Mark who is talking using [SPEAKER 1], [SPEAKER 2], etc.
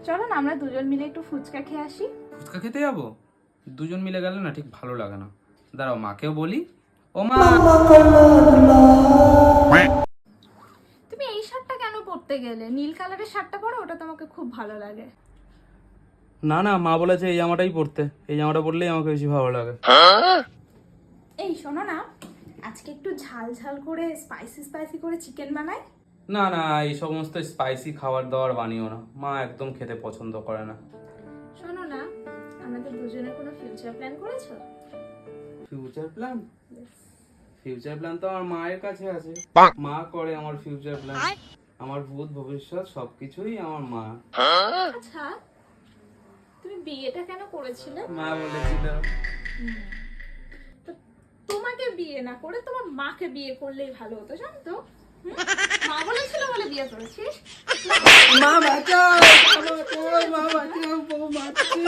[SPEAKER 1] চলো না আমরা দুজন মিলে একটু ফুচকা খেয়ে আসি।
[SPEAKER 2] ফুচকা খেতে যাবো? দুজন মিলে গেলে না ঠিক ভালো লাগে না। দাঁড়াও মাকেও বলি। ও মা,
[SPEAKER 1] তুমি এই শার্টটা কেন পরতে গেলে? নীল কালারের শার্টটা পরো, ওটা তোমাকে খুব ভালো লাগে।
[SPEAKER 2] না না, মা বলেছে এই জামাটাই পরতে, এই জামাটা পরলেই আমাকে বেশি ভালো লাগে।
[SPEAKER 1] এই শোনো না, আজকে একটু ঝাল ঝাল করে স্পাইসি করে চিকেন বানাই।
[SPEAKER 2] না না, এই সমস্ত স্পাইসি খাবার দাবার বানিও না, মা একদম খেতে পছন্দ করে না।
[SPEAKER 1] শোনো না, আমাদের দুজনের কোনো ফিউচার প্ল্যান করেছো?
[SPEAKER 2] Future plan? ফিউচার প্ল্যান তো আমার মায়ের কাছে আছে, মা করে আমার ফিউচার প্ল্যান। আমার ভূত ভবিষ্যৎ সবকিছুই আমার মা।
[SPEAKER 1] আচ্ছা, তুমি বিয়েটা কেন করেছিলে?
[SPEAKER 2] মা বলেছিল।
[SPEAKER 1] তো তোমাকে বিয়ে না করে তোমার মাকে বিয়ে করলেই ভালো হতো, জানো তো? মা বলেছিল বলে বিয়ে করেছিস।
[SPEAKER 2] মা বাঁচাও, মা বাঁচাও, মা বাঁচাও।